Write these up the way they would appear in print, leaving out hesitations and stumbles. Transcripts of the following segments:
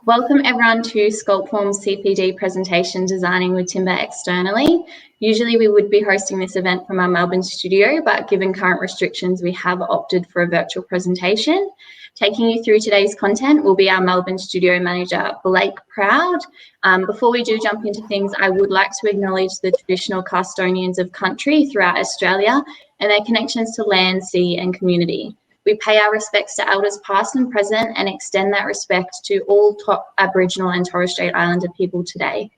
Welcome everyone to Sculptform CPD presentation, Designing with Timber Externally. Usually we would be hosting this event from our Melbourne studio, but given current restrictions, we have opted for a virtual presentation. Taking you through today's content will be our Melbourne studio manager, Blake Proud. Before we do jump into things, I would like to acknowledge the traditional custodians of country throughout Australia and their connections to land, sea and community. We pay our respects to elders past and present and extend that respect to all top Aboriginal and Torres Strait Islander people today.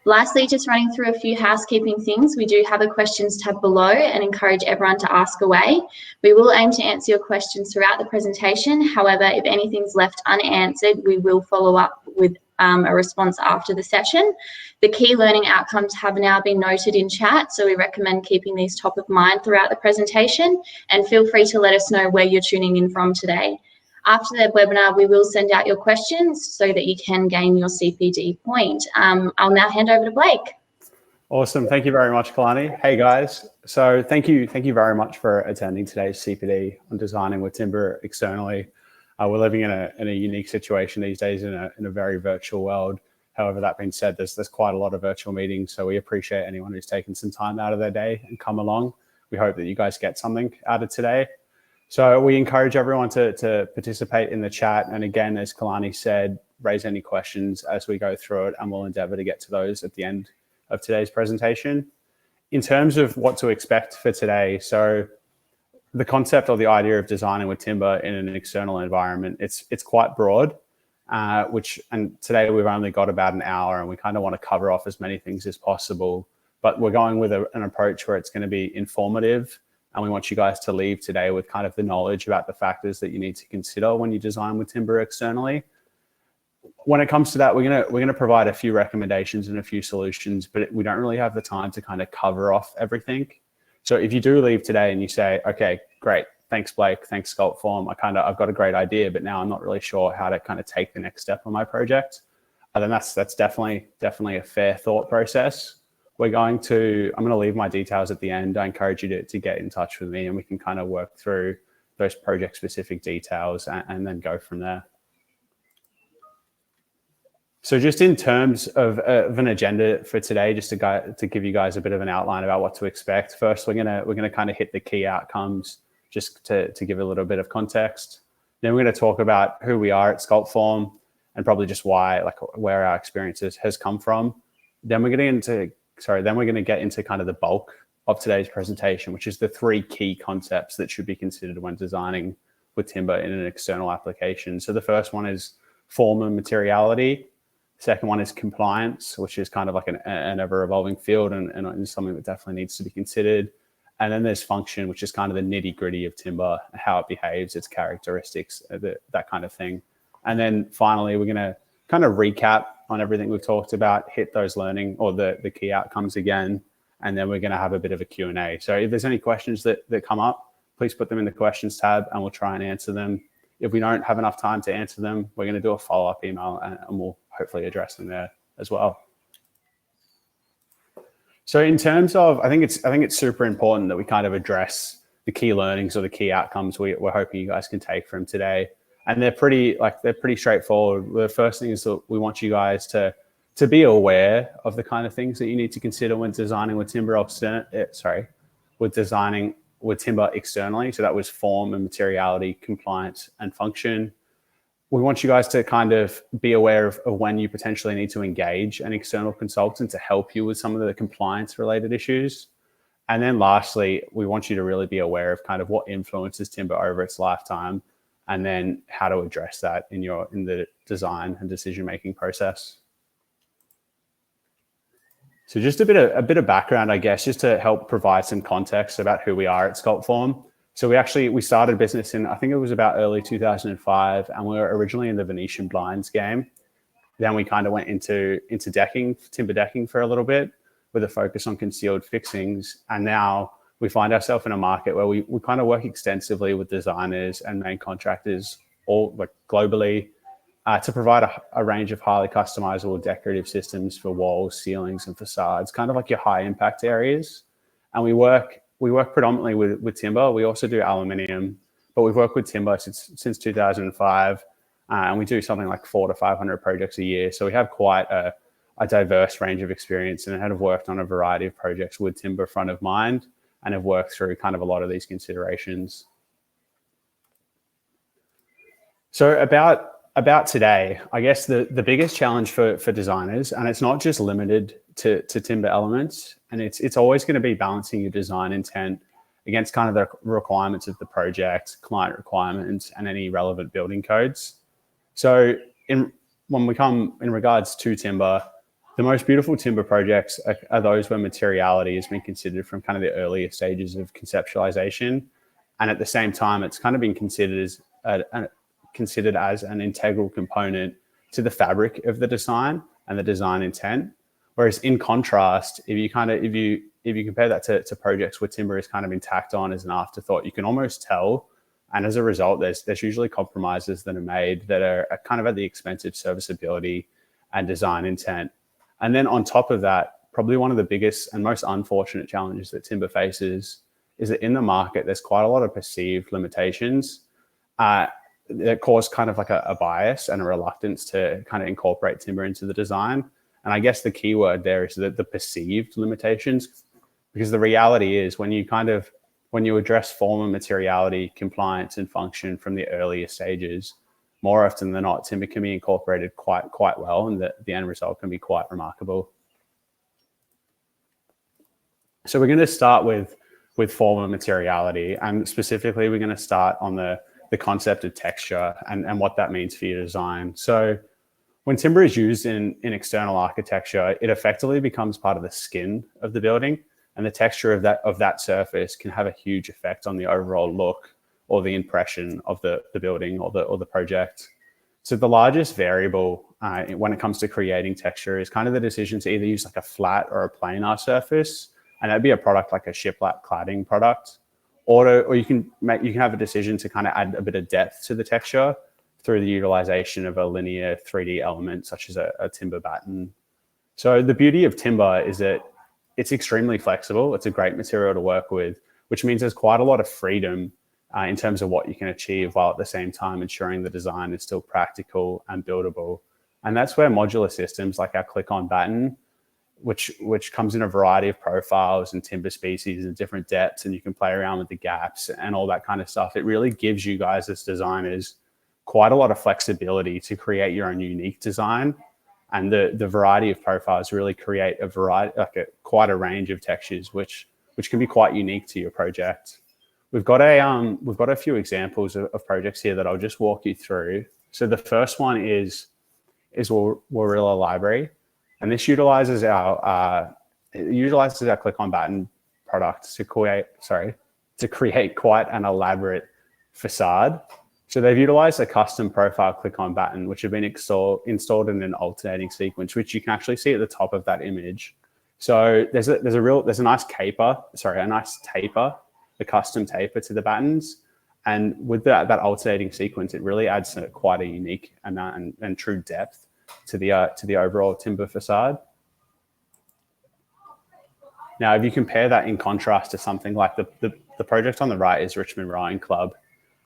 Lastly, just running through a few housekeeping things, we do have a questions tab below and encourage everyone to ask away. We will aim to answer your questions throughout the presentation. However, if anything's left unanswered, we will follow up with a response after the session. The key learning outcomes have now been noted in chat, so we recommend keeping these top of mind throughout the presentation, and feel free to let us know where you're tuning in from today. After the webinar, we will send out your questions so that you can gain your CPD point. I'll now hand over to Blake. Awesome. Thank you very much, Kalani. Hey guys. So thank you very much for attending today's CPD on designing with timber externally. We're living in a unique situation these days in a very virtual world. However, that being said, there's quite a lot of virtual meetings, so we appreciate anyone who's taken some time out of their day and come along. We hope that you guys get something out of today. So we encourage everyone to participate in the chat. And again, as Kalani said, raise any questions as we go through it, and we'll endeavor to get to those at the end of today's presentation. In terms of what to expect for today, so the concept or the idea of designing with timber in an external environment, it's quite broad, and today we've only got about an hour and we kind of want to cover off as many things as possible, but we're going with an approach where it's going to be informative, and we want you guys to leave today with kind of the knowledge about the factors that you need to consider when you design with timber externally. When it comes to that, we're gonna provide a few recommendations and a few solutions, but we don't really have the time to kind of cover off everything. So if you do leave today and you say, okay, great, thanks Blake, thanks Sculptform, I've got a great idea, but now I'm not really sure how to kind of take the next step on my project, then that's definitely a fair thought process. I'm going to leave my details at the end. I encourage you to get in touch with me and we can kind of work through those project specific details and then go from there. So just in terms of an agenda for today, just to give you guys a bit of an outline about what to expect. First, we're gonna kind of hit the key outcomes just to give a little bit of context. Then we're gonna talk about who we are at Sculptform and probably just why, like where our experiences has come from. Then we're gonna get into kind of the bulk of today's presentation, which is the three key concepts that should be considered when designing with timber in an external application. So the first one is form and materiality. Second one is compliance, which is kind of like an ever-evolving field and something that definitely needs to be considered. And then there's function, which is kind of the nitty-gritty of timber, how it behaves, its characteristics, that kind of thing. And then finally, we're going to kind of recap on everything we've talked about, hit those learning or the key outcomes again, and then we're going to have a bit of a Q&A. So if there's any questions that come up, please put them in the questions tab and we'll try and answer them. If we don't have enough time to answer them, we're going to do a follow-up email and we'll hopefully address them there as well. So in terms of, I think it's super important that we kind of address the key learnings or the key outcomes we're hoping you guys can take from today. And they're pretty straightforward. The first thing is that we want you guys to be aware of the kind of things that you need to consider when designing with timber externally. So that was form and materiality, compliance and function. We want you guys to kind of be aware of when you potentially need to engage an external consultant to help you with some of the compliance related issues. And then lastly, we want you to really be aware of kind of what influences timber over its lifetime and then how to address that in the design and decision-making process. So just a bit of background, I guess, just to help provide some context about who we are at Sculptform. So we started business in, I think it was about early 2005, and we were originally in the Venetian blinds game. Then we kind of went into decking, timber decking for a little bit with a focus on concealed fixings. And now we find ourselves in a market where we kind of work extensively with designers and main contractors all like globally to provide a range of highly customizable decorative systems for walls, ceilings, and facades, kind of like your high impact areas. And we work predominantly with timber. We also do aluminium, but we've worked with timber since 2005. And we do something like 400 to 500 projects a year. So we have quite a diverse range of experience, and have worked on a variety of projects with timber front of mind, and have worked through kind of a lot of these considerations. So about today, I guess the biggest challenge for designers, and it's not just limited to timber elements, and it's always going to be balancing your design intent against kind of the requirements of the project, client requirements, and any relevant building codes. So when we come in regards to timber, the most beautiful timber projects are those where materiality has been considered from kind of the earlier stages of conceptualization, and at the same time, it's kind of been considered as an integral component to the fabric of the design and the design intent. Whereas in contrast, if you compare that to projects where timber is kind of been tacked on as an afterthought, you can almost tell. And as a result, there's usually compromises that are made that are kind of at the expense of serviceability and design intent. And then on top of that, probably one of the biggest and most unfortunate challenges that timber faces is that in the market, there's quite a lot of perceived limitations that cause kind of like a bias and a reluctance to kind of incorporate timber into the design. And I guess the key word there is the perceived limitations, because the reality is when you address form and materiality, compliance and function from the earlier stages, more often than not, timber can be incorporated quite well, and the end result can be quite remarkable. So we're going to start with form and materiality, and specifically we're going to start on the concept of texture and what that means for your design. So when timber is used in external architecture, it effectively becomes part of the skin of the building, and the texture of that surface can have a huge effect on the overall look or the impression of the building or the project. So the largest variable when it comes to creating texture is kind of the decision to either use like a flat or a planar surface, and that'd be a product like a shiplap cladding product, or you can have a decision to kind of add a bit of depth to the texture through the utilization of a linear 3D element such as a timber batten. So the beauty of timber is that it's extremely flexible. It's a great material to work with, which means there's quite a lot of freedom in terms of what you can achieve, while at the same time ensuring the design is still practical and buildable. And that's where modular systems like our click-on batten, which comes in a variety of profiles and timber species and different depths, and you can play around with the gaps and all that kind of stuff. It really gives you guys as designers quite a lot of flexibility to create your own unique design. And the variety of profiles really create quite a range of textures, which can be quite unique to your project. We've got a few examples of projects here that I'll just walk you through. So the first one is Warilla Library, and this utilizes our click-on batten product to create quite an elaborate facade. So they've utilized a custom profile click-on batten, which have been installed in an alternating sequence, which you can actually see at the top of that image. So there's a nice taper, a custom taper to the battens, and with that alternating sequence, it really adds quite a unique and true depth to the overall timber facade. Now, if you compare that in contrast to something like the project on the right is Richmond Rowing Club,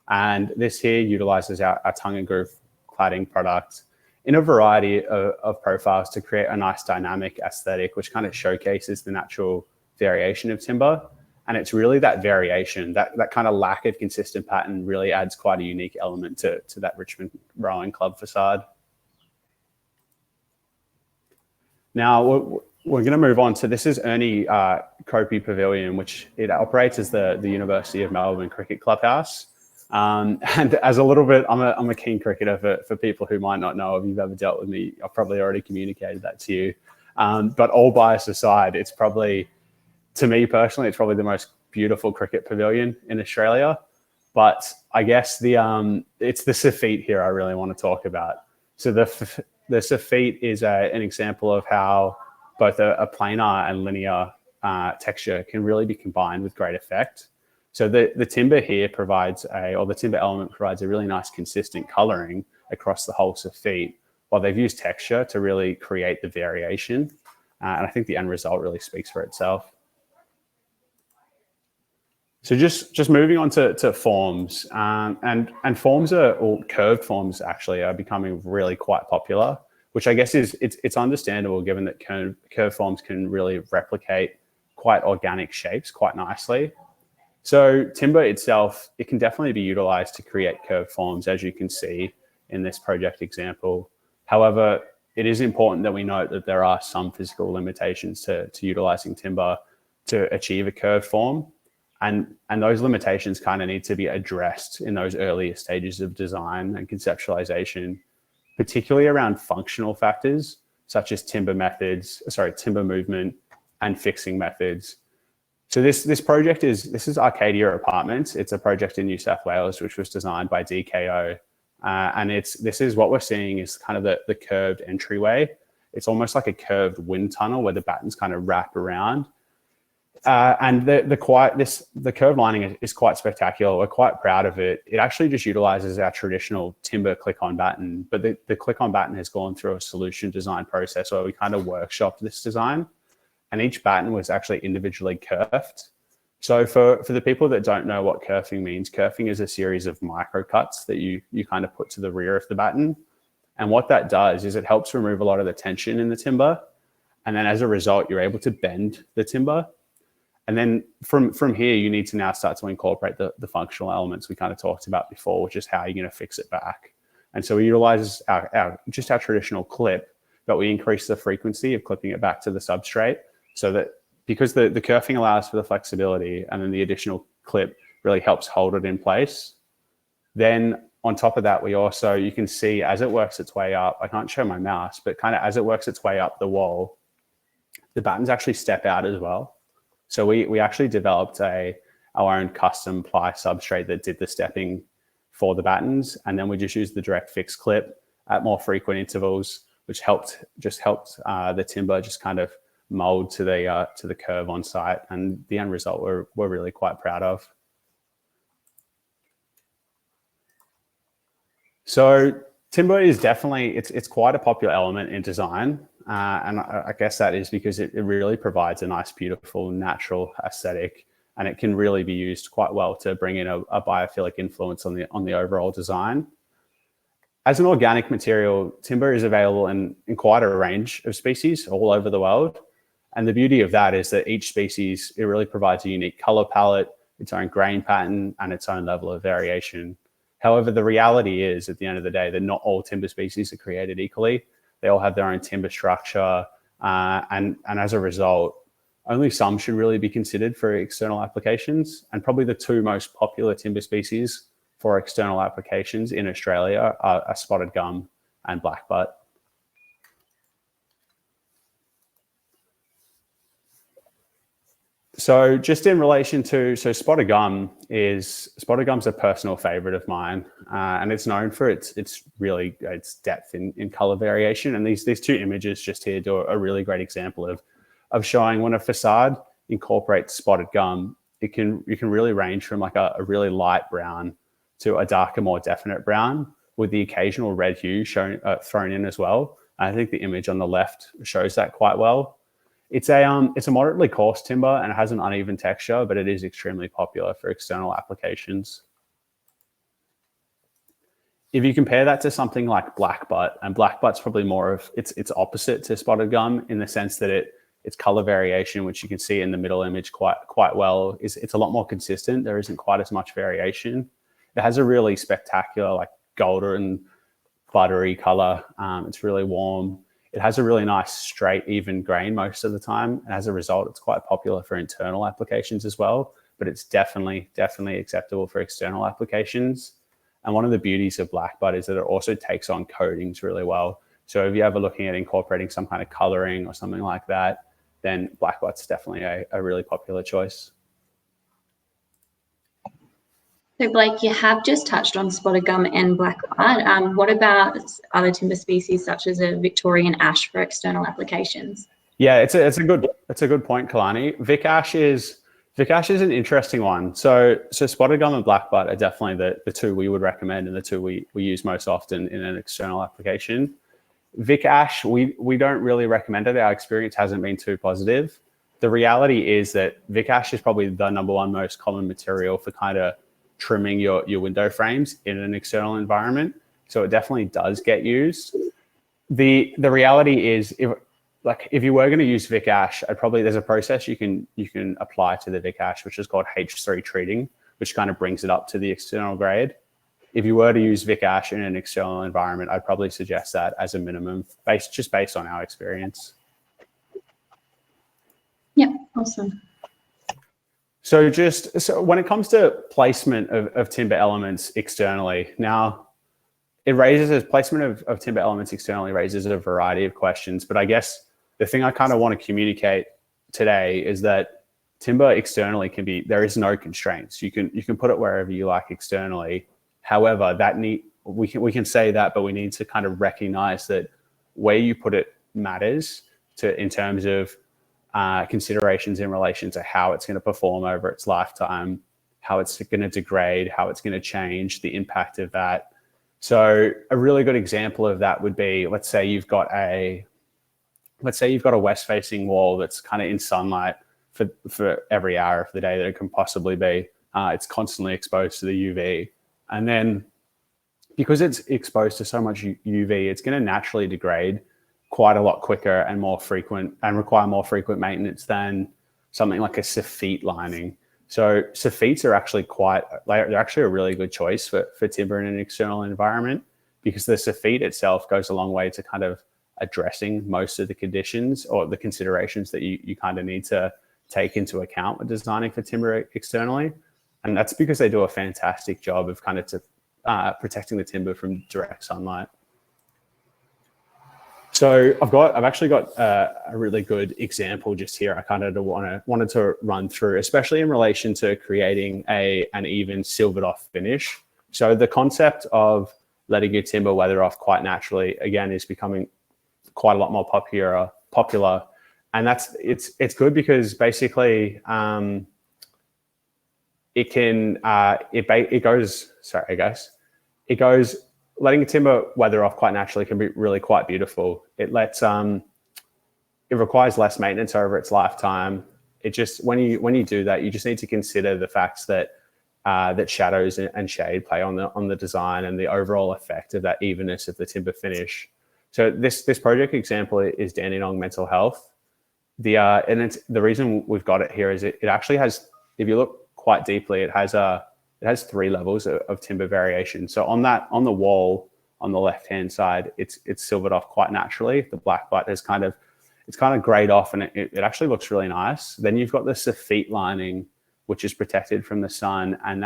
and this here utilizes our tongue and groove cladding product in a variety of profiles to create a nice dynamic aesthetic, which kind of showcases the natural variation of timber. And it's really that variation, that kind of lack of consistent pattern really adds quite a unique element to that Richmond Rowing Club facade. Now, we're going to move on to, this is Ernie Copey Pavilion, which it operates as the University of Melbourne Cricket Clubhouse. And as a little bit, I'm a keen cricketer for people who might not know. If you've ever dealt with me, I've probably already communicated that to you. But all bias aside, it's probably, to me personally, it's probably the most beautiful cricket pavilion in Australia. But I guess it's the soffit here I really want to talk about. So the soffit is an example of how both a planar and linear texture can really be combined with great effect. So the timber here the timber element provides a really nice consistent coloring across the whole soffit, while they've used texture to really create the variation. And I think the end result really speaks for itself. So just moving on to forms, and forms or curved forms actually are becoming really quite popular, which I guess it's understandable given that curved forms can really replicate quite organic shapes quite nicely. So timber itself, it can definitely be utilized to create curved forms, as you can see in this project example. However, it is important that we note that there are some physical limitations to utilizing timber to achieve a curved form. And those limitations kind of need to be addressed in those earlier stages of design and conceptualization, particularly around functional factors such as timber movement and fixing methods. So this project is Arcadia Apartments. It's a project in New South Wales, which was designed by DKO. And this is what we're seeing is kind of the curved entryway. It's almost like a curved wind tunnel where the battens kind of wrap around. And the curved lining is quite spectacular. We're quite proud of it. It actually just utilizes our traditional timber click-on batten, but the click-on batten has gone through a solution design process where we kind of workshopped this design, and each batten was actually individually kerfed. So for the people that don't know what kerfing means, kerfing is a series of micro cuts that you kind of put to the rear of the batten. And what that does is it helps remove a lot of the tension in the timber. And then as a result, you're able to bend the timber. And then from here, you need to now start to incorporate the functional elements we kind of talked about before, which is how you're going to fix it back. And so we utilize our traditional clip, but we increase the frequency of clipping it back to the substrate, so that because the kerfing allows for the flexibility, and then the additional clip really helps hold it in place. Then on top of that, we also, you can see as it works its way up, I can't show my mouse, but kind of as it works its way up the wall, the battens actually step out as well. So we actually developed our own custom ply substrate that did the stepping for the battens, and then we just used the direct fix clip at more frequent intervals, which helped the timber just kind of mold to the curve on site, and the end result we're really quite proud of. So timber is definitely it's quite a popular element in design. And I guess that is because it really provides a nice, beautiful, natural aesthetic, and it can really be used quite well to bring in a biophilic influence on the overall design. As an organic material, timber is available in quite a range of species all over the world. And the beauty of that is that each species, it really provides a unique color palette, its own grain pattern, and its own level of variation. However, the reality is, at the end of the day, that not all timber species are created equally. They all have their own timber structure, and as a result, only some should really be considered for external applications. And probably the two most popular timber species for external applications in Australia are spotted gum and blackbutt. So just in relation to, spotted gum's a personal favorite of mine, and it's known for its depth in color variation. And these two images just here do a really great example of showing when a facade incorporates spotted gum, you can really range from like a really light brown to a darker, more definite brown, with the occasional red hue thrown in as well. And I think the image on the left shows that quite well. It's a moderately coarse timber, and it has an uneven texture, but it is extremely popular for external applications. If you compare that to something like blackbutt, and blackbutt's probably more of it's opposite to spotted gum in the sense that its color variation, which you can see in the middle image quite well, it's a lot more consistent. There isn't quite as much variation. It has a really spectacular, like golden, buttery color. It's really warm. It has a really nice, straight, even grain most of the time. And as a result, it's quite popular for internal applications as well, but it's definitely acceptable for external applications. And one of the beauties of blackbutt is that it also takes on coatings really well. So if you're ever looking at incorporating some kind of coloring or something like that, then blackbutt's definitely a really popular choice. So Blake, you have just touched on spotted gum and blackbutt. What about other timber species such as a Victorian ash for external applications? Yeah, it's a good point, Kalani. Vic ash is an interesting one. So spotted gum and blackbutt are definitely the two we would recommend, and the two we use most often in an external application. Vic ash, we don't really recommend it. Our experience hasn't been too positive. the reality is that Vic Ash is probably the #1 most common material for kind of trimming your window frames in an external environment. So it definitely does get used. The reality is, if you were going to use Vic Ash, there's a process you can apply to the Vic Ash, which is called H3 treating, which kind of brings it up to the external grade. If you were to use Vic Ash in an external environment, I'd probably suggest that as a minimum, based on our experience. Yeah, awesome. So when it comes to placement of timber elements externally, now placement of timber elements externally raises a variety of questions, but I guess the thing I kind of want to communicate today is that timber externally there is no constraints. You can put it wherever you like externally. However, we can say that, but we need to kind of recognize that where you put it matters in terms of considerations in relation to how it's going to perform over its lifetime, how it's going to degrade, how it's going to change, the impact of that. So a really good example of that would be, let's say you've got a west-facing wall that's kind of in sunlight for every hour of the day that it can possibly be. It's constantly exposed to the UV. And then because it's exposed to so much UV, it's going to naturally degrade quite a lot quicker and more frequent and require more frequent maintenance than something like a soffit lining. So soffites are actually they're actually a really good choice for timber in an external environment, because the soffit itself goes a long way to kind of addressing most of the conditions or the considerations that you kind of need to take into account when designing for timber externally. And that's because they do a fantastic job of kind of protecting the timber from direct sunlight. So I've actually got a really good example just here. I kind of wanted to run through, especially in relation to creating an even silvered off finish. So the concept of letting your timber weather off quite naturally, again, is becoming quite a lot more popular. And it's good because basically letting a timber weather off quite naturally can be really quite beautiful. It requires less maintenance over its lifetime. When you do that, you just need to consider the facts that shadows and shade play on the design and the overall effect of that evenness of the timber finish. So this project example is Dandenong Mental Health. The reason we've got it here is it actually has, if you look quite deeply, it has 3 levels of timber variation. So on the wall on the left-hand side, it's silvered off quite naturally. The black butt is kind of grayed off, and it actually looks really nice. Then you've got the soffit lining, which is protected from the sun, and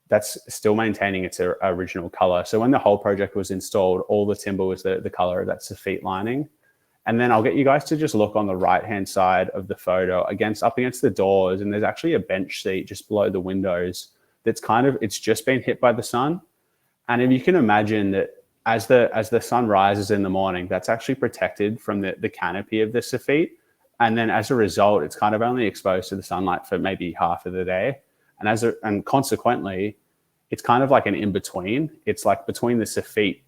that's still maintaining its original color. So when the whole project was installed, all the timber was the color of that soffit lining. And then I'll get you guys to just look on the right-hand side of the photo up against the doors, and there's actually a bench seat just below the windows it's just been hit by the sun. And if you can imagine that as the sun rises in the morning, that's actually protected from the canopy of the soffit. And then as a result, it's kind of only exposed to the sunlight for maybe half of the day. And consequently, it's kind of like an in-between. It's like between the soffit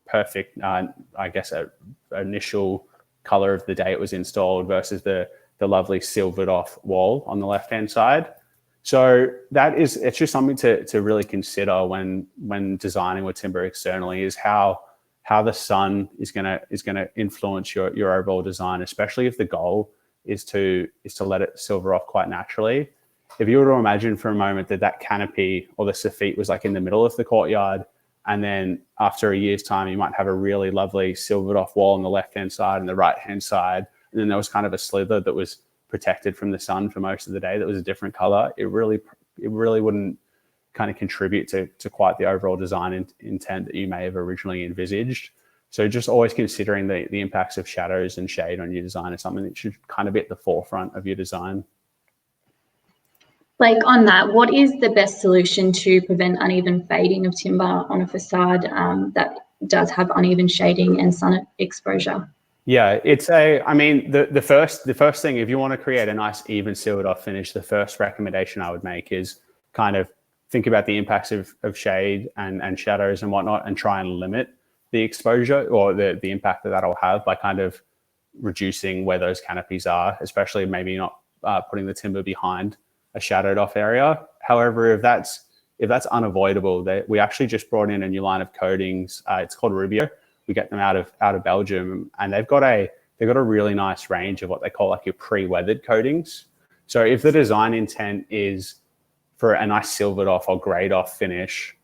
perfect, initial color of the day it was installed versus the lovely silvered off wall on the left-hand side. So it's just something to really consider when designing with timber externally, is how the sun is gonna influence your overall design, especially if the goal is to let it silver off quite naturally. If you were to imagine for a moment that canopy or the soffit was like in the middle of the courtyard, and then after a year's time, you might have a really lovely silvered off wall on the left-hand side and the right-hand side. And then there was kind of a slither that was protected from the sun for most of the day that was a different color. It really wouldn't kind of contribute to quite the overall design intent that you may have originally envisaged. So just always considering the impacts of shadows and shade on your design is something that should kind of be at the forefront of your design. Like on that, what is the best solution to prevent uneven fading of timber on a facade that does have uneven shading and sun exposure? Yeah, the first thing, if you want to create a nice even silvered off finish, the first recommendation I would make is kind of think about the impacts of shade and shadows and whatnot, and try and limit the exposure or the impact that'll have by kind of reducing where those canopies are, especially maybe not putting the timber behind a shadowed off area. However, if that's unavoidable, we actually just brought in a new line of coatings. It's called Rubio. We get them out of Belgium, and they've got a really nice range of what they call like your pre-weathered coatings. So if the design intent is for a nice silvered off or grayed off finish,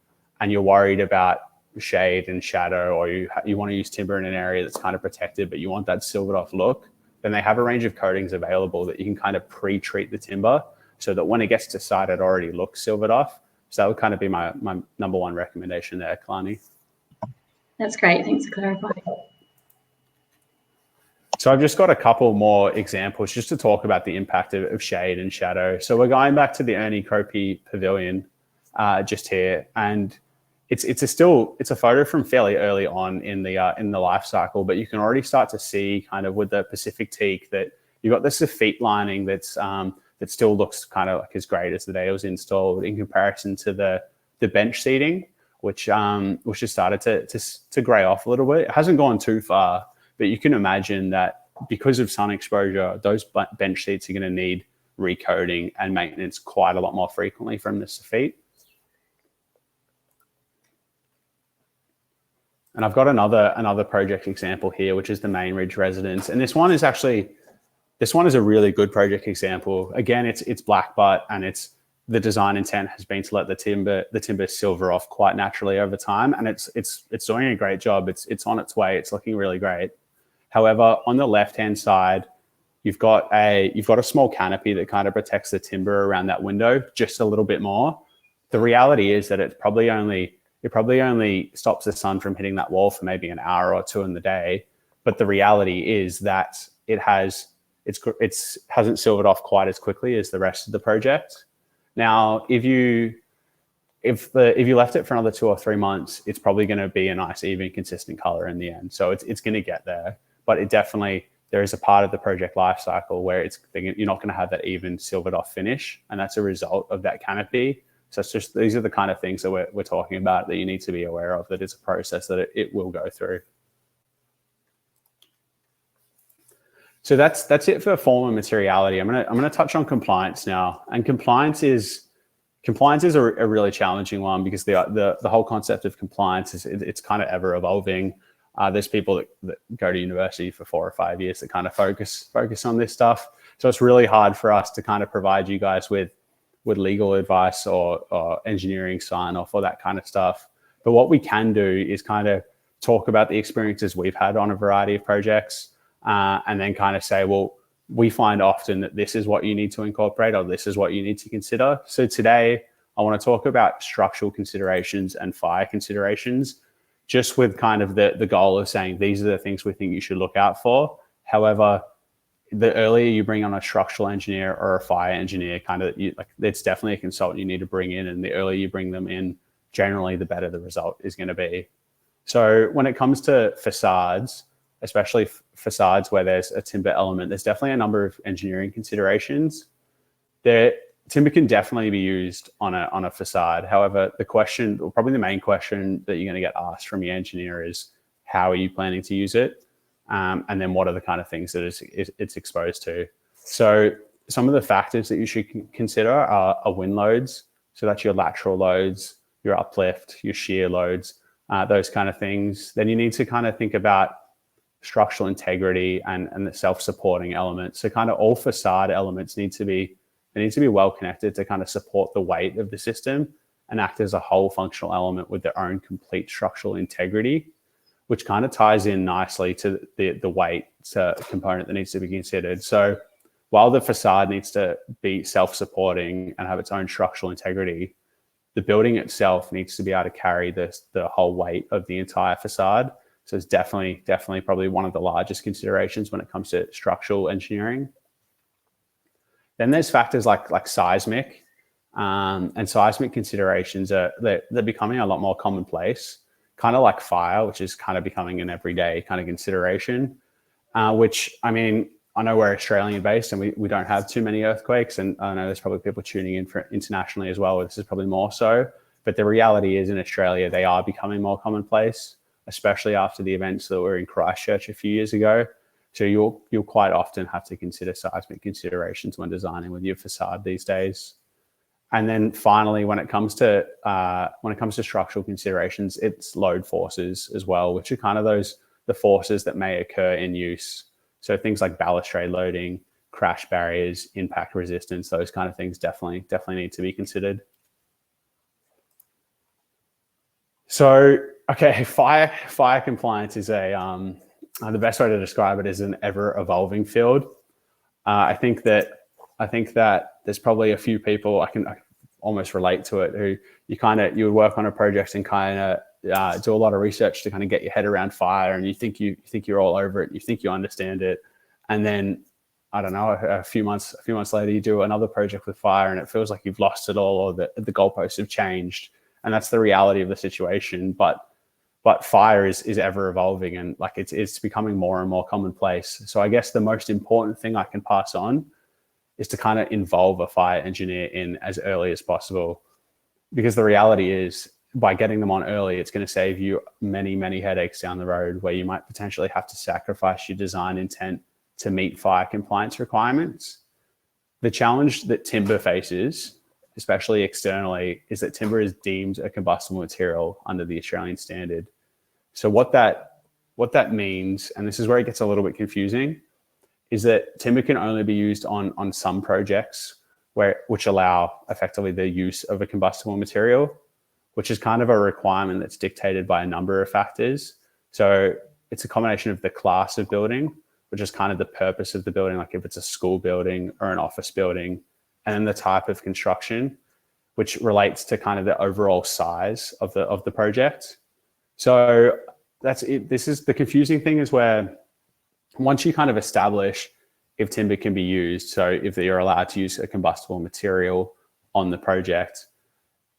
and you're worried about shade and shadow, or you want to use timber in an area that's kind of protected, but you want that silvered off look, then they have a range of coatings available that you can kind of pre-treat the timber so that when it gets to site, it already looks silvered off. So that would kind of be my number one recommendation there, Kalani. That's great. Thanks for clarifying. So I've just got a couple more examples just to talk about the impact of shade and shadow. So we're going back to the Ernie Cropey Pavilion just here, and it's a photo from fairly early on in the life cycle, but you can already start to see kind of with the Pacific teak that you've got the soffit lining that still looks kind of like as great as the day it was installed in comparison to the bench seating, which has started to grey off a little bit. It hasn't gone too far, but you can imagine that because of sun exposure, those bench seats are going to need recoating and maintenance quite a lot more frequently from the soffit. And I've got another project example here, which is the Main Ridge residence. And this one is a really good project example. Again, it's black butt, and the design intent has been to let the timber silver off quite naturally over time, and it's doing a great job. It's on its way. It's looking really great. However, on the left-hand side, you've got a small canopy that kind of protects the timber around that window just a little bit more. The reality is that it probably only stops the sun from hitting that wall for maybe an hour or two in the day. But the reality is that it hasn't silvered off quite as quickly as the rest of the project. Now, if you left it for another 2 or 3 months, it's probably going to be a nice, even, consistent color in the end. So it's going to get there. But there is a part of the project life cycle where you're not going to have that even silvered off finish, and that's a result of that canopy. So these are the kind of things that we're talking about that you need to be aware of, that it's a process that it will go through. So that's it for form and materiality. I'm gonna touch on compliance now, and compliance is a really challenging one because the whole concept of compliance it's kind of ever evolving. There's people that go to university for 4 or 5 years that kind of focus on this stuff. So it's really hard for us to kind of provide you guys with legal advice or engineering sign off or that kind of stuff. But what we can do is kind of talk about the experiences we've had on a variety of projects, and then kind of say, well, we find often that this is what you need to incorporate, or this is what you need to consider. So today I want to talk about structural considerations and fire considerations, just with kind of the goal of saying these are the things we think you should look out for. However, the earlier you bring on a structural engineer or a fire engineer, it's definitely a consultant you need to bring in, and the earlier you bring them in, generally the better the result is going to be. So when it comes to facades, especially facades where there's a timber element, there's definitely a number of engineering considerations. Timber can definitely be used on a facade. However, probably the main question that you're going to get asked from your engineer is, how are you planning to use it? And then what are the kind of things that it's exposed to? So some of the factors that you should consider are wind loads. So that's your lateral loads, your uplift, your shear loads, those kind of things. Then you need to kind of think about structural integrity and the self-supporting elements. So kind of all facade elements need to be well connected to kind of support the weight of the system and act as a whole functional element with their own complete structural integrity, which kind of ties in nicely to the weight component that needs to be considered. So while the facade needs to be self-supporting and have its own structural integrity, the building itself needs to be able to carry the whole weight of the entire facade. So it's definitely probably one of the largest considerations when it comes to structural engineering. Then there's factors like seismic, and seismic considerations they're becoming a lot more commonplace, kind of like fire, which is kind of becoming an everyday kind of consideration, which, I mean, I know we're Australian based and we don't have too many earthquakes, and I know there's probably people tuning in for internationally as well, where this is probably more so, but the reality is in Australia, they are becoming more commonplace, especially after the events that were in Christchurch a few years ago. So you'll quite often have to consider seismic considerations when designing with your facade these days. And then finally, when it comes to structural considerations, it's load forces as well, which are kind of the forces that may occur in use. So things like balustrade loading, crash barriers, impact resistance, those kind of things definitely need to be considered. So, okay, fire compliance is the best way to describe it is an ever evolving field. I think that there's probably a few people I can almost relate to it who you would work on a project and kind of do a lot of research to kind of get your head around fire, and you think you're all over it, you think you understand it, and then I don't know, a few months later you do another project with fire and it feels like you've lost it all, or the goalposts have changed, and that's the reality of the situation. But fire is ever evolving, and like it's becoming more and more commonplace. So I guess the most important thing I can pass on is to kind of involve a fire engineer in as early as possible, because the reality is by getting them on early, it's going to save you many headaches down the road where you might potentially have to sacrifice your design intent to meet fire compliance requirements. The challenge that timber faces, especially externally, is that timber is deemed a combustible material under the Australian standard. So what that means, and this is where it gets a little bit confusing, is that timber can only be used on some projects which allow effectively the use of a combustible material, which is kind of a requirement that's dictated by a number of factors. So it's a combination of the class of building, which is kind of the purpose of the building, like if it's a school building or an office building, and then the type of construction, which relates to kind of the overall size of the project. So that's it. This is the confusing thing, is where once you kind of establish if timber can be used, so if you're allowed to use a combustible material on the project,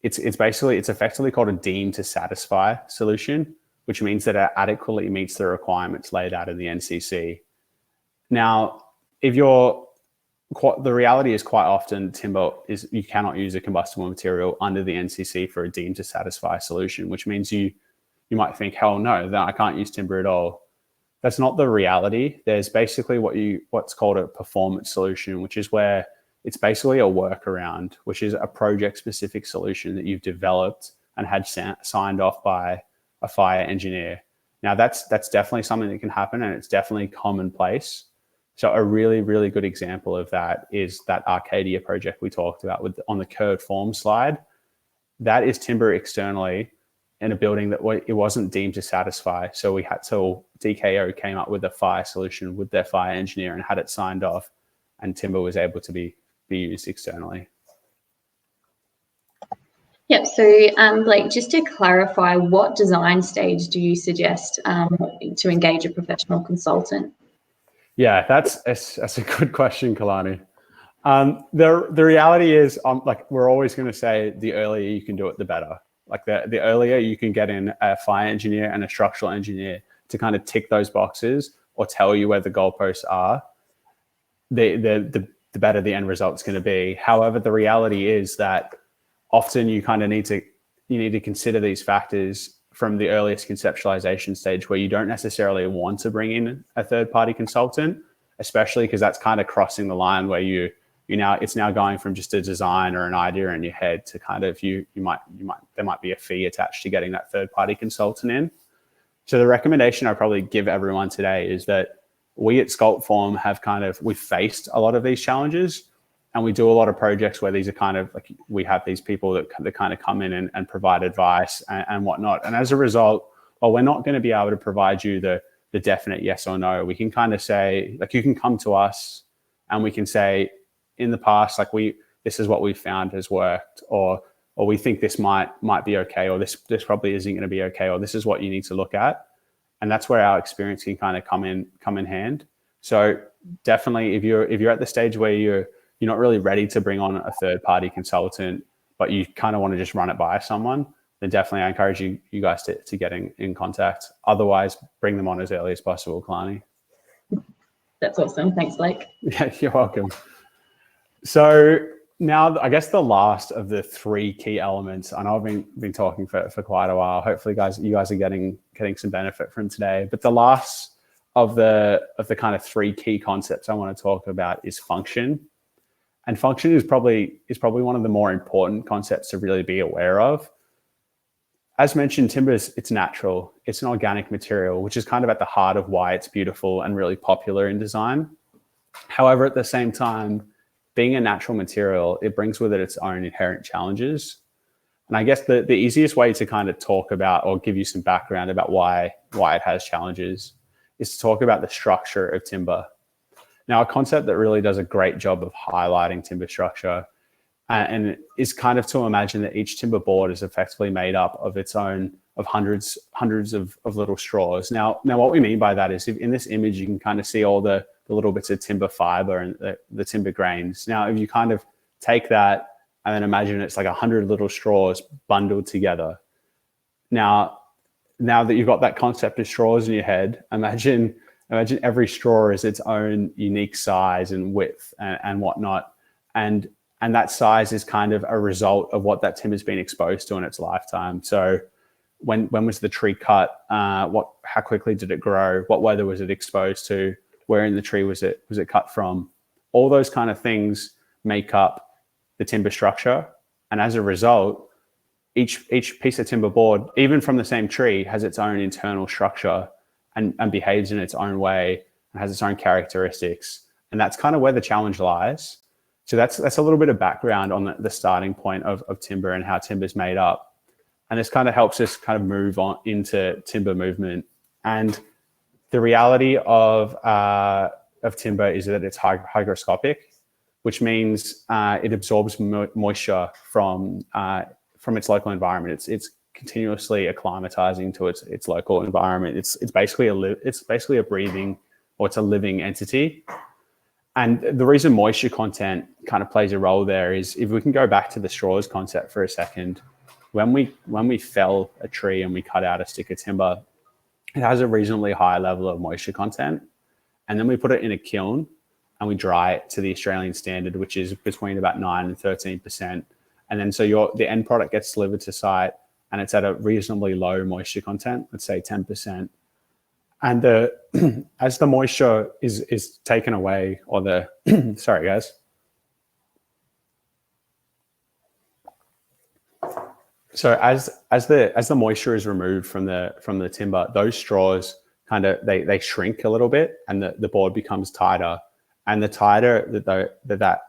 it's effectively called a deemed to satisfy solution, which means that it adequately meets the requirements laid out in the NCC. Now, the reality is quite often timber is you cannot use a combustible material under the NCC for a deemed to satisfy solution, which means you might think, hell no, then I can't use timber at all. That's not the reality. There's basically what's called a performance solution, which is where it's basically a workaround, which is a project-specific solution that you've developed and had signed off by a fire engineer. Now, that's definitely something that can happen, and it's definitely commonplace. So a really, really good example of that is that Arcadia project we talked about on the curved form slide. That is timber externally in a building that it wasn't deemed to satisfy. So DKO came up with a fire solution with their fire engineer and had it signed off, and timber was able to be used externally. Yep. So, Blake, just to clarify, what design stage do you suggest to engage a professional consultant? Yeah, that's a good question, Kalani. The reality is, we're always going to say the earlier you can do it, the better. Like the earlier you can get in a fire engineer and a structural engineer to kind of tick those boxes or tell you where the goalposts are, the better the end result is going to be. However, the reality is that often you kind of need to consider these factors from the earliest conceptualization stage, where you don't necessarily want to bring in a third-party consultant, especially because that's kind of crossing the line where it's now going from just a design or an idea in your head to kind of there might be a fee attached to getting that third-party consultant in. So the recommendation I probably give everyone today is that we at Sculptform we've faced a lot of these challenges, and we do a lot of projects where these are kind of like, we have these people that kind of come in and provide advice and whatnot. And as a result, while we're not going to be able to provide you the definite yes or no, we can kind of say, like, you can come to us and we can say, in the past, like, this is what we've found has worked, or we think this might be okay, or this probably isn't going to be okay, or this is what you need to look at. And that's where our experience can kind of come in hand. So definitely, if you're at the stage where you're not really ready to bring on a third-party consultant, but you kind of want to just run it by someone, then definitely I encourage you guys to get in contact. Otherwise, bring them on as early as possible, Kalani. That's awesome. Thanks, Blake. Yeah, you're welcome. So now, I guess the last of the three key elements, I know I've been talking for quite a while. Hopefully, you guys are getting some benefit from today. But the last of the kind of three key concepts I want to talk about is function. And function is probably one of the more important concepts to really be aware of. As mentioned, timber it's natural. It's an organic material, which is kind of at the heart of why it's beautiful and really popular in design. However, at the same time, being a natural material, it brings with it its own inherent challenges. And I guess the easiest way to kind of talk about or give you some background about why it has challenges is to talk about the structure of timber. Now, a concept that really does a great job of highlighting timber structure and is kind of to imagine that each timber board is effectively made up of hundreds of little straws. Now what we mean by that is if in this image, you can kind of see all the little bits of timber fiber and the timber grains. Now, if you kind of take that and then imagine it's like 100 little straws bundled together. Now that you've got that concept of straws in your head, imagine every straw is its own unique size and width and whatnot. And that size is kind of a result of what that timber's been exposed to in its lifetime. So when was the tree cut? How quickly did it grow? What weather was it exposed to? Where in the tree was it cut from? All those kind of things make up the timber structure. And as a result, each piece of timber board, even from the same tree, has its own internal structure and behaves in its own way and has its own characteristics. And that's kind of where the challenge lies. So that's a little bit of background on the starting point of timber and how timber is made up. And this kind of helps us kind of move on into timber movement. And the reality of timber is that it's hygroscopic, which means it absorbs moisture from its local environment. It's continuously acclimatizing to its local environment. It's basically a breathing, or it's a living entity. And the reason moisture content kind of plays a role there is, if we can go back to the straws concept for a second, when we fell a tree and we cut out a stick of timber, it has a reasonably high level of moisture content. And then we put it in a kiln and we dry it to the Australian standard, which is between about 9 and 13%. And then so the end product gets delivered to site and it's at a reasonably low moisture content, let's say 10%. And as the moisture is taken away, or sorry guys. So as the moisture is removed from the timber, those straws kind of they shrink a little bit, and the board becomes tighter. And the tighter that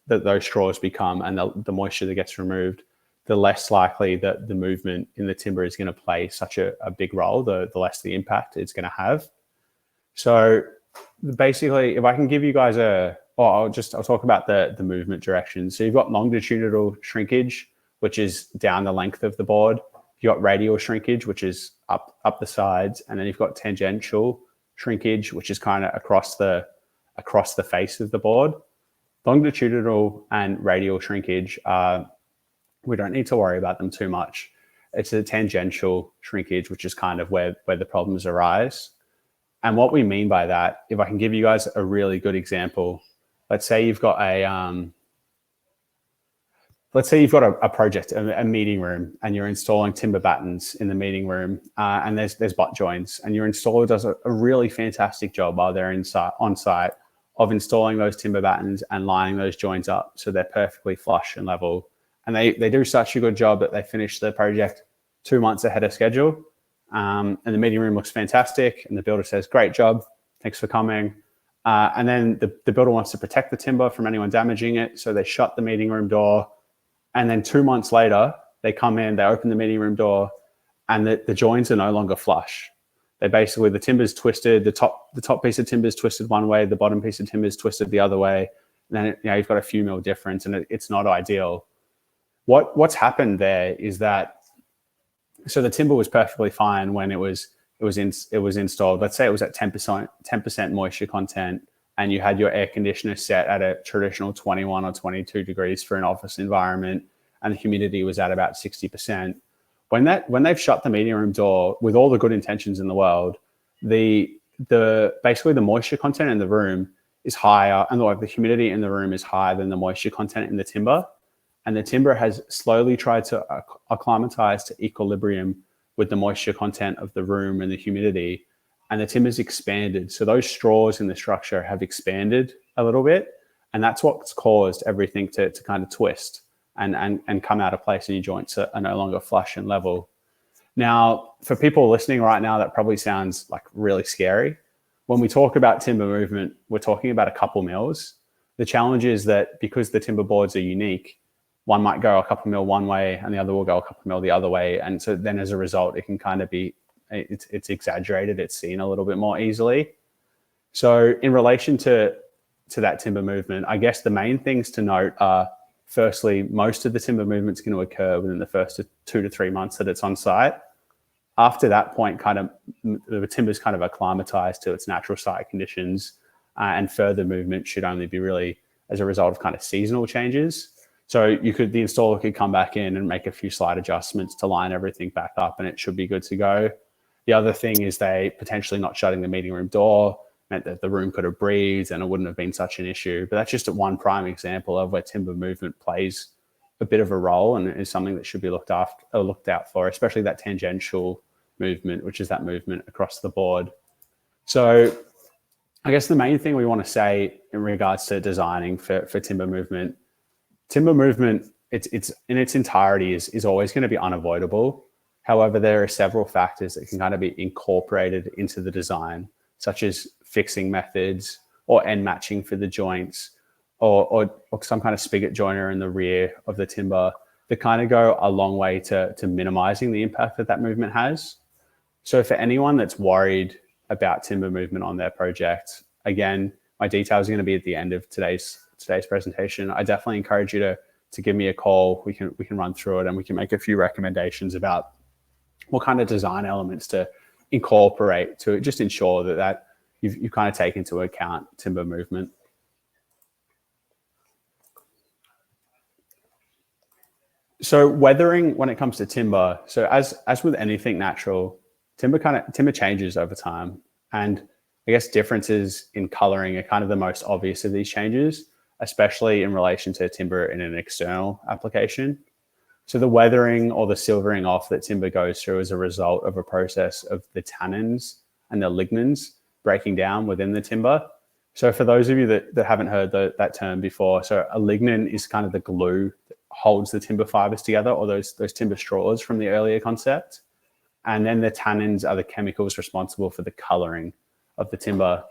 those straws become, and the moisture that gets removed, the less likely that the movement in the timber is going to play such a big role, the less the impact it's going to have. So basically, if I can give you guys I'll talk about the movement direction. So you've got longitudinal shrinkage, which is down the length of the board. You've got radial shrinkage, which is up the sides. And then you've got tangential shrinkage, which is kind of across the face of the board. Longitudinal and radial shrinkage, we don't need to worry about them too much. It's the tangential shrinkage, which is kind of where the problems arise. And what we mean by that, if I can give you guys a really good example, let's say you've got a project, a meeting room, and you're installing timber battens in the meeting room, and there's butt joints, and your installer does a really fantastic job while they're on site of installing those timber battens and lining those joints up so they're perfectly flush and level. And they do such a good job that they finish the project 2 months ahead of schedule. And the meeting room looks fantastic. And the builder says, great job, thanks for coming. And then the builder wants to protect the timber from anyone damaging it. So they shut the meeting room door. And then 2 months later, they come in, they open the meeting room door, and the joints are no longer flush. The timber's twisted, the top piece of timber is twisted one way, the bottom piece of timber is twisted the other way. And then you've got a few mil difference, and it's not ideal. What's happened there is that, so the timber was perfectly fine when it was installed. Let's say it was at 10% moisture content, and you had your air conditioner set at a traditional 21 or 22 degrees for an office environment, and the humidity was at about 60%. When they've shut the meeting room door with all the good intentions in the world, basically the moisture content in the room is higher, and the humidity in the room is higher than the moisture content in the timber. And the timber has slowly tried to acclimatize to equilibrium with the moisture content of the room and the humidity. and the timber's expanded. So those straws in the structure have expanded a little bit, and that's what's caused everything to kind of twist and come out of place, and your joints are no longer flush and level. Now, for people listening right now, that probably sounds like really scary. When we talk about timber movement, we're talking about a couple mils. The challenge is that because the timber boards are unique, one might go a couple mil one way and the other will go a couple mil the other way. And so then as a result, it can kind of be, it's exaggerated, it's seen a little bit more easily. So in relation to that timber movement, I guess the main things to note are, firstly, most of the timber movement is going to occur within the first 2 to 3 months that it's on site. After that point, kind of the timber is kind of acclimatized to its natural site conditions, and further movement should only be really as a result of kind of seasonal changes. So the installer could come back in and make a few slight adjustments to line everything back up, and it should be good to go. The other thing is they potentially not shutting the meeting room door meant that the room could have breathed and it wouldn't have been such an issue. But that's just one prime example of where timber movement plays a bit of a role and is something that should be looked out for, especially that tangential movement, which is that movement across the board. So I guess the main thing we want to say in regards to designing for timber movement it's in its entirety is always going to be unavoidable. However, there are several factors that can kind of be incorporated into the design, such as fixing methods or end matching for the joints, or some kind of spigot joiner in the rear of the timber that kind of go a long way to minimizing the impact that movement has. So for anyone that's worried about timber movement on their project, again, my details are going to be at the end of today's presentation. I definitely encourage you to give me a call. We can run through it and we can make a few recommendations about what kind of design elements to incorporate to just ensure that you kind of take into account timber movement. So weathering when it comes to timber, so as with anything natural, timber changes over time, and I guess differences in coloring are kind of the most obvious of these changes, especially in relation to timber in an external application. So the weathering or the silvering off that timber goes through is a result of a process of the tannins and the lignins breaking down within the timber. So for those of you that haven't heard that term before, so a lignin is kind of the glue that holds the timber fibers together, or those timber straws from the earlier concept. And then the tannins are the chemicals responsible for the coloring of the timber.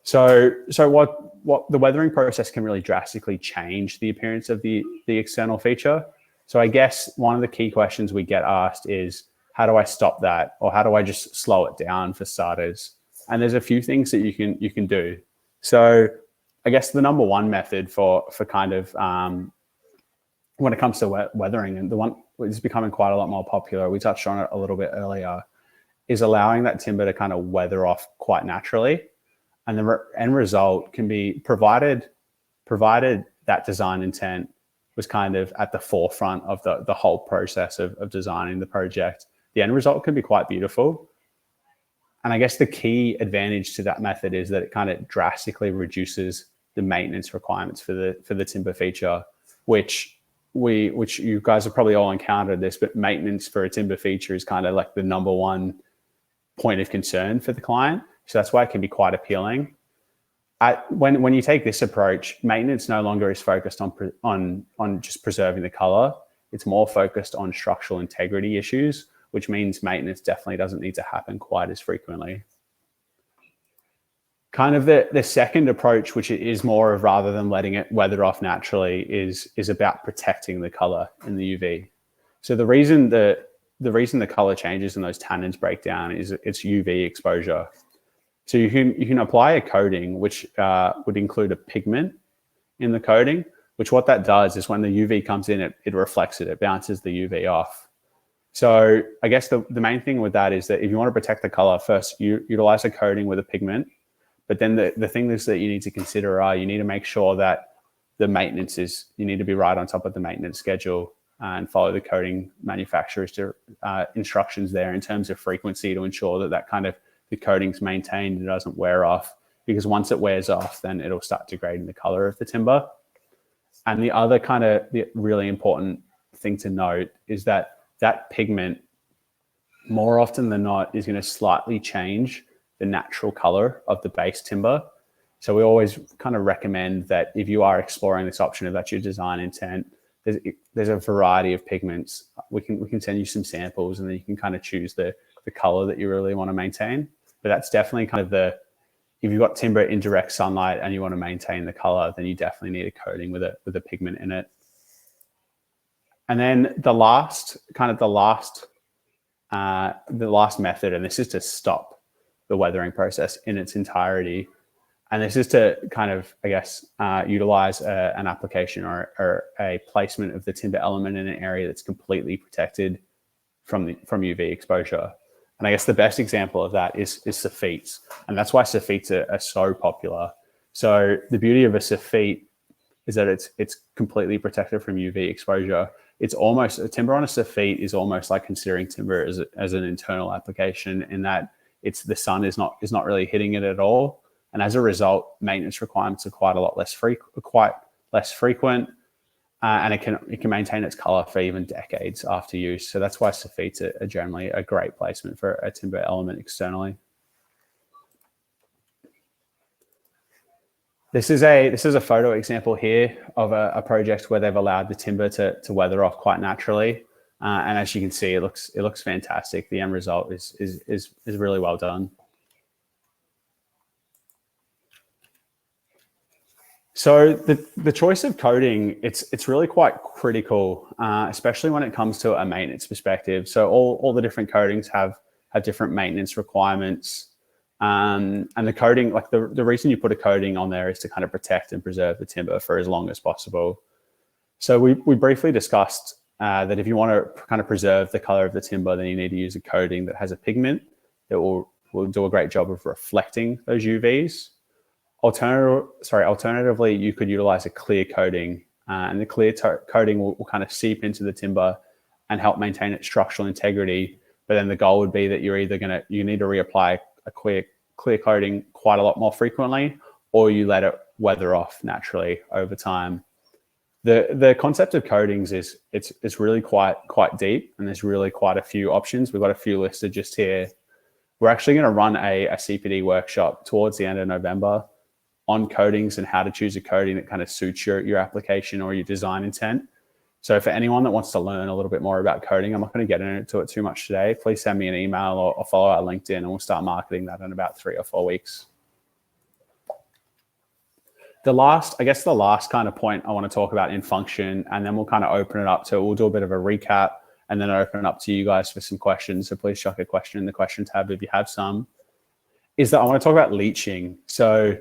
So what the weathering process can really drastically change the appearance of the external feature. So I guess one of the key questions we get asked is, how do I stop that? Or how do I just slow it down for starters? And there's a few things that you can do. So I guess the number one method for kind of when it comes to weathering, and the one that's becoming quite a lot more popular, we touched on it a little bit earlier, is allowing that timber to kind of weather off quite naturally. And the end result can be provided that design intent was kind of at the forefront of the whole process of designing the project. The end result can be quite beautiful. And I guess the key advantage to that method is that it kind of drastically reduces the maintenance requirements for the timber feature, which you guys have probably all encountered this, but maintenance for a timber feature is kind of like the number one point of concern for the client. So that's why it can be quite appealing. When you take this approach, maintenance no longer is focused on just preserving the color. It's more focused on structural integrity issues, which means maintenance definitely doesn't need to happen quite as frequently. Kind of the second approach, which is more of rather than letting it weather off naturally, is about protecting the color in the UV. So the reason the color changes and those tannins break down is it's UV exposure. So you can apply a coating, which would include a pigment in the coating, which what that does is when the UV comes in, it reflects it bounces the UV off. So I guess the main thing with that is that if you want to protect the color, first you utilize a coating with a pigment, but then the things that you need to consider are you need to make sure that the maintenance you need to be right on top of the maintenance schedule and follow the coating manufacturer's instructions there in terms of frequency to ensure that kind of the coating's maintained and it doesn't wear off, because once it wears off, then it'll start degrading the color of the timber. And the other kind of the really important thing to note is that pigment, more often than not, is going to slightly change the natural color of the base timber. So we always kind of recommend that if you are exploring this option, if that's your design intent, there's a variety of pigments. We can send you some samples, and then you can kind of choose the color that you really want to maintain. But that's definitely kind of if you've got timber in direct sunlight and you want to maintain the color, then you definitely need a coating with a pigment in it. And then the last method, and this is to stop the weathering process in its entirety. And this is to kind of, I guess, utilize an application or a placement of the timber element in an area that's completely protected from UV exposure. And I guess the best example of that is sophites. And that's why sophites are so popular. So the beauty of a sophite is that it's completely protected from UV exposure. It's almost, a timber on a sophite is almost like considering timber as an internal application, in that the sun is not really hitting it at all. And as a result, maintenance requirements are quite less frequent, and it can maintain its color for even decades after use. So that's why sophites are generally a great placement for a timber element externally. This is a photo example here of a project where they've allowed the timber to weather off quite naturally, and as you can see, it looks fantastic. The end result is really well done. So the choice of coating, it's really quite critical, especially when it comes to a maintenance perspective. So all the different coatings have different maintenance requirements. And the coating, like the reason you put a coating on there is to kind of protect and preserve the timber for as long as possible. So we briefly discussed that if you want to kind of preserve the color of the timber, then you need to use a coating that has a pigment that will do a great job of reflecting those UVs. Alternatively, you could utilize a clear coating, and the clear coating will kind of seep into the timber and help maintain its structural integrity. But then the goal would be that you need to reapply a clear coating quite a lot more frequently, or you let it weather off naturally over time. The concept of coatings it's really quite deep, and there's really quite a few options. We've got a few listed just here. We're actually going to run a CPD workshop towards the end of November on coatings and how to choose a coating that kind of suits your application or your design intent. So for anyone that wants to learn a little bit more about coating, I'm not going to get into it too much today. Please send me an email or follow our LinkedIn, and we'll start marketing that in about 3 or 4 weeks. The last kind of point I want to talk about in function, and then we'll kind of open it up to, we'll do a bit of a recap and then open it up to you guys for some questions. So please chuck a question in the question tab if you have some, is that I want to talk about leaching. So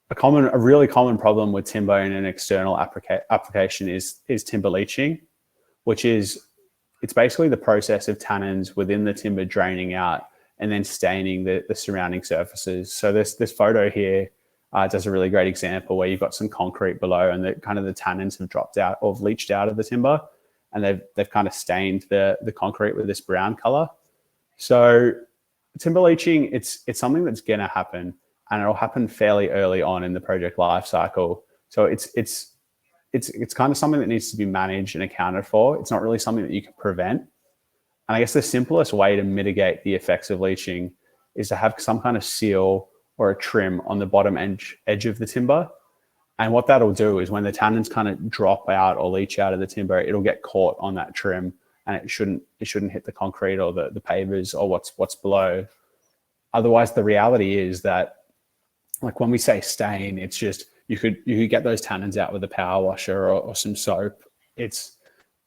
a really common problem with timber in an external application is timber leaching, which is, it's basically the process of tannins within the timber draining out and then staining the surrounding surfaces. So this photo here does a really great example where you've got some concrete below, and the tannins have dropped out or leached out of the timber, and they've kind of stained the concrete with this brown color. So timber leaching, it's something that's going to happen, and it'll happen fairly early on in the project life cycle. So it's kind of something that needs to be managed and accounted for. It's not really something that you can prevent. And I guess the simplest way to mitigate the effects of leaching is to have some kind of seal or a trim on the bottom edge of the timber. And what that'll do is when the tannins kind of drop out or leach out of the timber, it'll get caught on that trim, and it shouldn't hit the concrete or the pavers or what's below. Otherwise, the reality is that, like when we say stain, it's just you could get those tannins out with a power washer or some soap.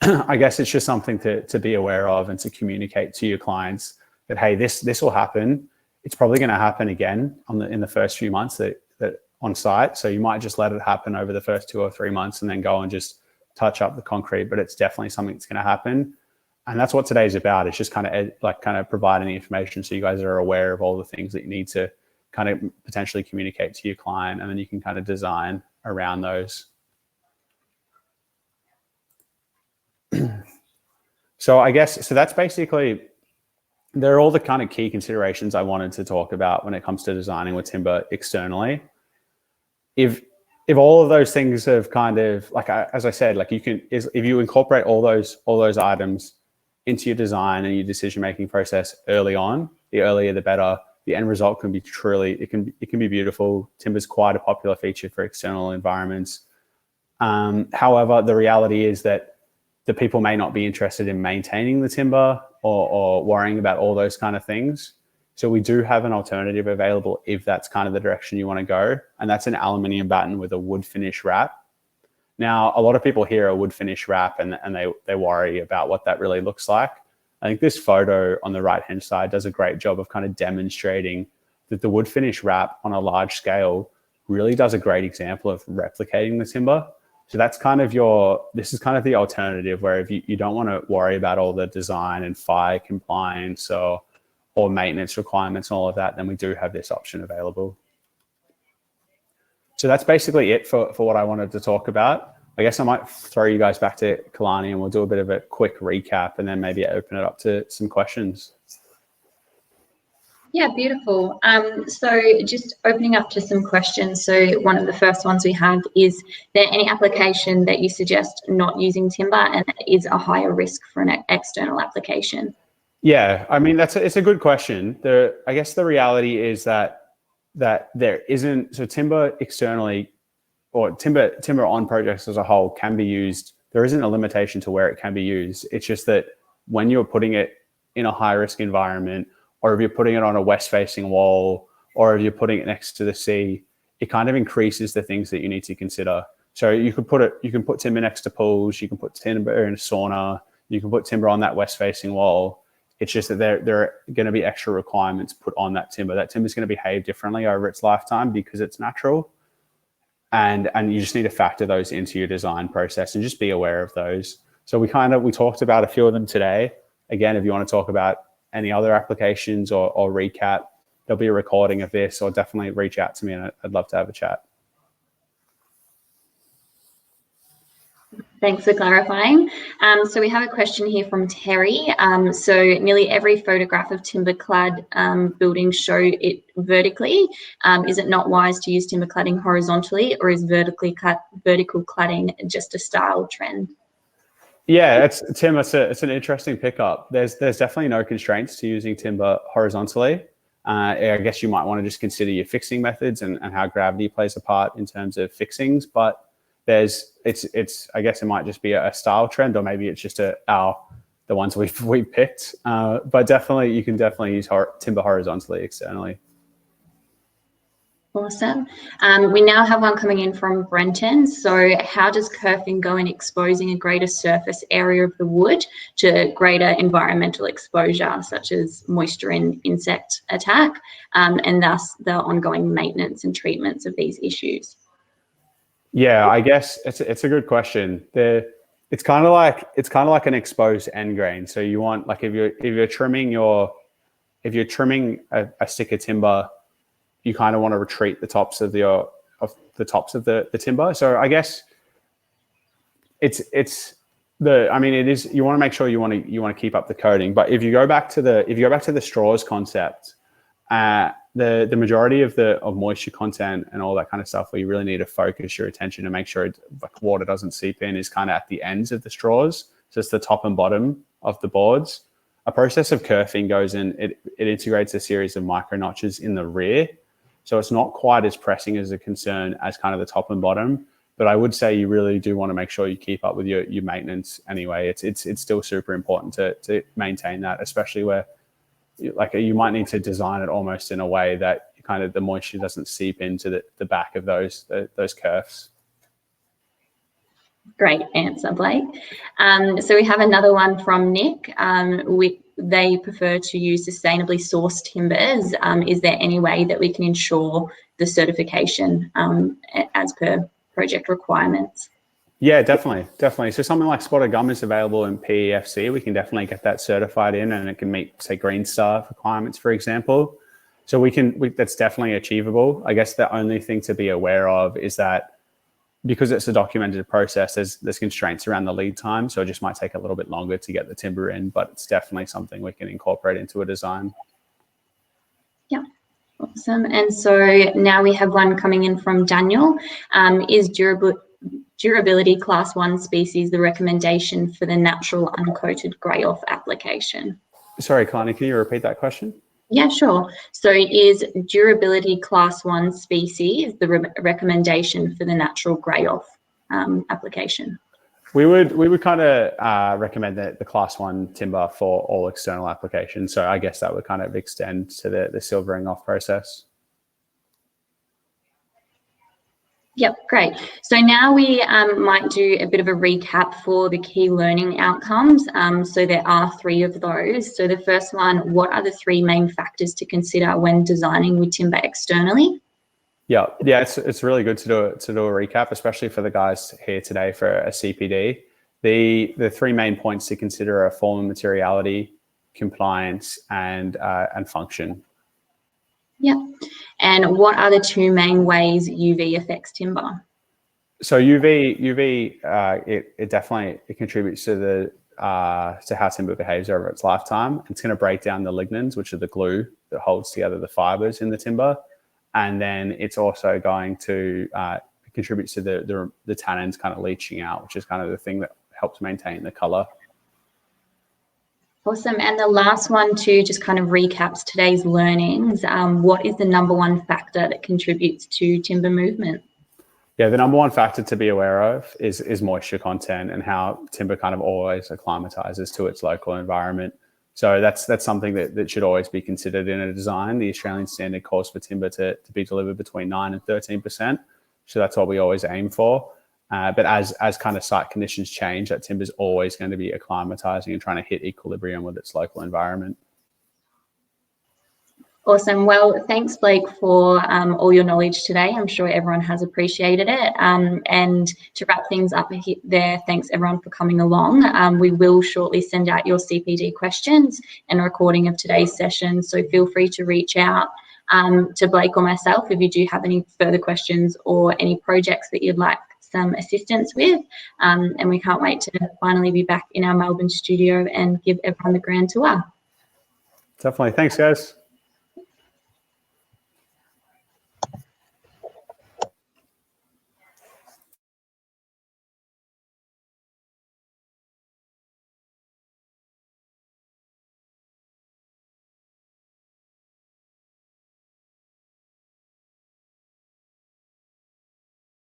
I guess it's just something to be aware of and to communicate to your clients that, hey, this will happen. It's probably going to happen again in the first few months that on site. So you might just let it happen over the first 2 or 3 months and then go and just touch up the concrete. But it's definitely something that's going to happen. And that's what today's about. It's just kind of providing the information so you guys are aware of all the things that you need to kind of potentially communicate to your client, and then you can kind of design around those. So that's basically, they're all the kind of key considerations I wanted to talk about when it comes to designing with timber externally. If all of those things have kind of, like as I said, like if you incorporate all those items into your design and your decision-making process early on, the earlier the better, the end result can be it can be beautiful. Timber's quite a popular feature for external environments. However, the reality is that the people may not be interested in maintaining the timber or worrying about all those kind of things. So we do have an alternative available if that's kind of the direction you want to go. And that's an aluminium batten with a wood finish wrap. Now, a lot of people hear a wood finish wrap and they worry about what that really looks like. I think this photo on the right-hand side does a great job of kind of demonstrating that the wood finish wrap on a large scale really does a great example of replicating the timber. So that's kind of this is kind of the alternative where if you don't want to worry about all the design and fire compliance or maintenance requirements and all of that, then we do have this option available. So that's basically it for what I wanted to talk about. I guess I might throw you guys back to Kalani and we'll do a bit of a quick recap and then maybe open it up to some questions. Yeah, beautiful. So just opening up to some questions. So one of the first ones we have is there any application that you suggest not using timber and that is a higher risk for an external application? Yeah, I mean, it's a good question. I guess the reality is that there isn't, so timber externally or timber on projects as a whole can be used. There isn't a limitation to where it can be used. It's just that when you're putting it in a high risk environment, or if you're putting it on a west facing wall, or if you're putting it next to the sea, it kind of increases the things that you need to consider. So you can put timber next to pools, you can put timber in a sauna, you can put timber on that west facing wall. It's just that there are going to be extra requirements put on that timber. That timber is going to behave differently over its lifetime because it's natural. And you just need to factor those into your design process and just be aware of those. So we talked about a few of them today. Again, if you want to talk about any other applications or recap, there'll be a recording of this, or definitely reach out to me and I'd love to have a chat. Thanks for clarifying. So we have a question here from Terry. So nearly every photograph of timber-clad buildings show it vertically. Is it not wise to use timber cladding horizontally, or is vertical cladding just a style trend? Yeah, Tim, it's an interesting pickup. There's definitely no constraints to using timber horizontally. I guess you might want to just consider your fixing methods and how gravity plays a part in terms of fixings, but I guess it might just be a style trend, or maybe it's just the ones we've picked. But definitely, you can definitely use timber horizontally externally. Awesome. We now have one coming in from Brenton. So how does kerfing go in exposing a greater surface area of the wood to greater environmental exposure, such as moisture and insect attack, and thus the ongoing maintenance and treatments of these issues? Yeah, I guess it's a good question. It's kind of like an exposed end grain. So you want, like, if you're trimming a stick of timber, you kind of want to retreat the tops of the timber. So I guess it is, you want to make sure you want to keep up the coating. But if you go back to the straws concept, the majority of moisture content and all that kind of stuff, where you really need to focus your attention and make sure like water doesn't seep in, is kind of at the ends of the straws. So it's the top and bottom of the boards. A process of kerfing goes in, it integrates a series of micro notches in the rear. So it's not quite as pressing as a concern as kind of the top and bottom. But I would say you really do want to make sure you keep up with your maintenance anyway. It's still super important to maintain that, especially where you might need to design it almost in a way that kind of the moisture doesn't seep into the back of those kerfs. Great answer, Blake. So we have another one from Nick. They prefer to use sustainably sourced timbers. Is there any way that we can ensure the certification as per project requirements? Yeah, definitely. So something like spotted gum is available in PEFC. We can definitely get that certified in, and it can meet, say, Green Star requirements, for example. So that's definitely achievable. I guess the only thing to be aware of is that because it's a documented process, there's constraints around the lead time. So it just might take a little bit longer to get the timber in, but it's definitely something we can incorporate into a design. Yeah. Awesome. And so now we have one coming in from Daniel. Is durability class 1 species the recommendation for the natural uncoated grey off application? Sorry, Connie, can you repeat that question? Yeah, sure. So is durability class 1 species the recommendation for the natural grey off application? We would kind of recommend the class 1 timber for all external applications. So I guess that would kind of extend to the silvering off process. Yep, great. So now we might do a bit of a recap for the key learning outcomes. So there are 3 of those. So the first one, what are the 3 main factors to consider when designing with timber externally? Yeah, it's really good to do a recap, especially for the guys here today for a CPD. The 3 main points to consider are form and materiality, compliance, and function. Yeah. And what are the 2 main ways UV affects timber? So UV it definitely contributes to how timber behaves over its lifetime. It's going to break down the lignins, which are the glue that holds together the fibers in the timber. And then it's also going to contribute to the tannins kind of leaching out, which is kind of the thing that helps maintain the color. Awesome. And the last one too, just kind of recaps today's learnings. What is the #1 factor that contributes to timber movement? Yeah, the #1 factor to be aware of is moisture content and how timber kind of always acclimatizes to its local environment. So that's something that should always be considered in a design. The Australian standard calls for timber to be delivered between 9 and 13%. So that's what we always aim for. But as kind of site conditions change, that timber is always going to be acclimatizing and trying to hit equilibrium with its local environment. Awesome. Well, thanks, Blake, for all your knowledge today. I'm sure everyone has appreciated it. And to wrap things up there, thanks everyone for coming along. We will shortly send out your CPD questions and a recording of today's session. So feel free to reach out to Blake or myself if you do have any further questions or any projects that you'd like some assistance with. And we can't wait to finally be back in our Melbourne studio and give everyone the grand tour. Definitely. Thanks, guys.